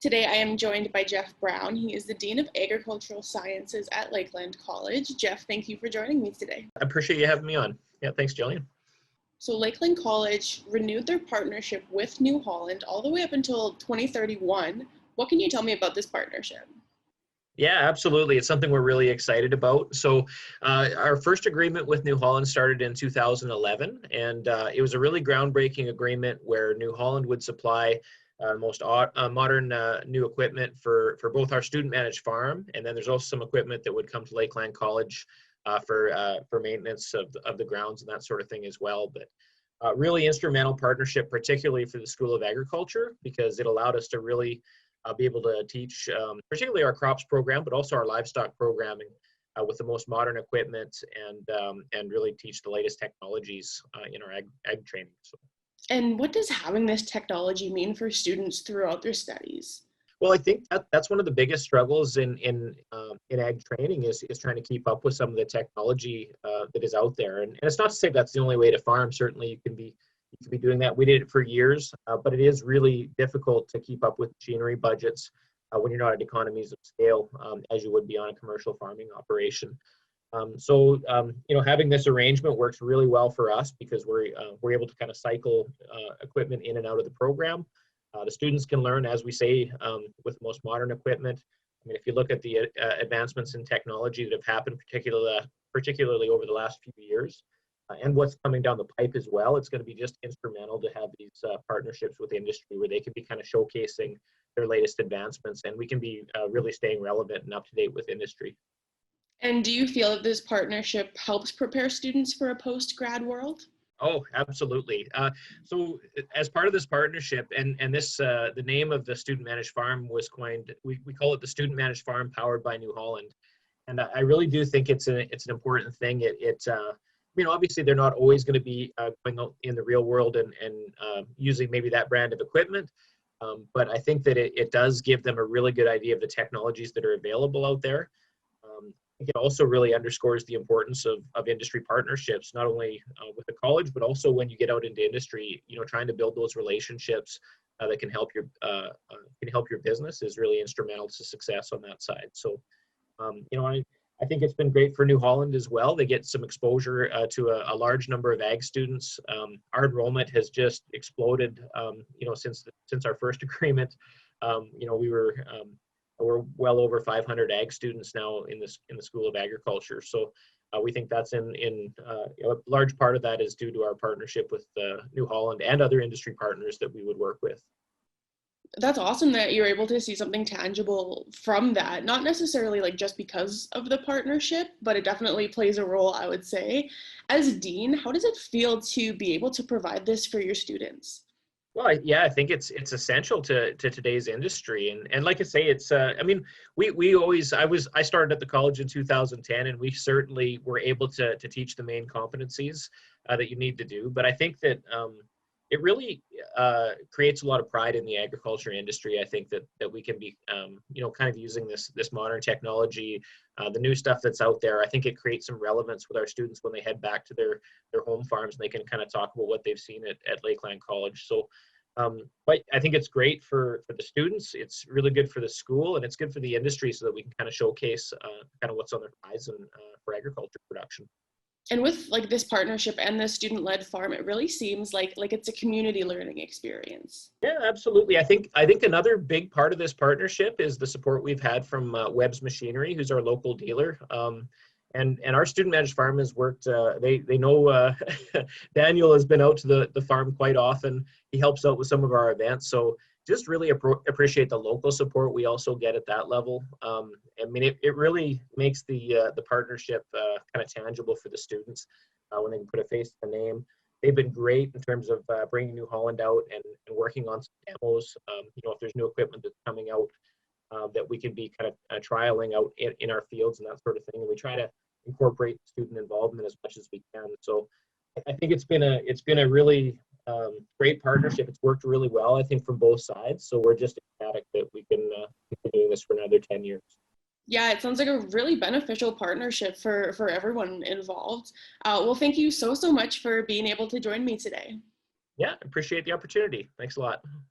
Today I am joined by Jeff Brown. He is the Dean of Agricultural Sciences at Lakeland College. Jeff, thank you for joining me today. I appreciate you having me on. Yeah, thanks, Jillian. So Lakeland College renewed their partnership with New Holland all the way up until 2031. What can you tell me about this partnership? Yeah, absolutely. It's something we're really excited about. So our first agreement with New Holland started in 2011, and it was a really groundbreaking agreement where New Holland would supply most modern new equipment for both our student-managed farm, and then there's also some equipment that would come to Lakeland College for maintenance of the grounds and that sort of thing as well. But really instrumental partnership, particularly for the School of Agriculture, because it allowed us to really be able to teach particularly our crops program, but also our livestock programming with the most modern equipment and really teach the latest technologies in our ag training. So. And what does having this technology mean for students throughout their studies? Well, I think that's one of the biggest struggles in ag training is trying to keep up with some of the technology that is out there. And it's not to say that's the only way to farm. Certainly, you can be doing that. We did it for years, but it is really difficult to keep up with machinery budgets when you're not at economies of scale as you would be on a commercial farming operation. Having this arrangement works really well for us because we're able to kind of cycle equipment in and out of the program. The students can learn, as we say, with the most modern equipment. I mean, if you look at the advancements in technology that have happened, particularly over the last few years, and what's coming down the pipe as well, it's going to be just instrumental to have these partnerships with industry where they can be kind of showcasing their latest advancements, and we can be really staying relevant and up to date with industry. And do you feel that this partnership helps prepare students for a post-grad world? Oh, absolutely. So as part of this partnership, and this the name of the student managed farm was coined, we call it the student managed farm powered by New Holland. And I really do think it's an important thing. Obviously they're not always going to be going out in the real world and using maybe that brand of equipment. But I think that it does give them a really good idea of the technologies that are available out there. I think it also really underscores the importance of industry partnerships, not only with the college, but also when you get out into industry, trying to build those relationships that can help your business is really instrumental to success on that side. So, I think it's been great for New Holland as well. They get some exposure to a large number of ag students. Our enrollment has just exploded, since our first agreement. We're well over 500 ag students now in the School of Agriculture. So we think that's a large part of that is due to our partnership with New Holland and other industry partners that we would work with. That's awesome that you're able to see something tangible from that, not necessarily like just because of the partnership, but it definitely plays a role, I would say. As Dean, how does it feel to be able to provide this for your students? Well, I think it's essential to today's industry, and like I say, I started at the college in 2010, and we certainly were able to teach the main competencies that you need to do. But I think that it really creates a lot of pride in the agriculture industry. I think that we can be kind of using this modern technology, the new stuff that's out there. I think it creates some relevance with our students when they head back to their home farms, and they can kind of talk about what they've seen at Lakeland College. So but I think it's great for the students, it's really good for the school, and it's good for the industry so that we can kind of showcase kind of what's on the horizon for agriculture production. And with like this partnership and the student-led farm, it really seems like it's a community learning experience. Yeah, absolutely. I think another big part of this partnership is the support we've had from Webb's Machinery, who's our local dealer. And our student managed farm has worked. They know Daniel has been out to the farm quite often. He helps out with some of our events. So just really appreciate the local support we also get at that level. It really makes the partnership kind of tangible for the students when they can put a face to the name. They've been great in terms of bringing New Holland out and working on some demos. If there's new equipment that's coming out that we can be kind of trialing out in our fields and that sort of thing. And we try to incorporate student involvement as much as we can. So I think it's been a really great partnership. It's worked really well, I think, from both sides. So we're just ecstatic that we can keep doing this for another 10 years. Yeah, it sounds like a really beneficial partnership for everyone involved. Well, thank you so much for being able to join me today. Yeah, appreciate the opportunity. Thanks a lot.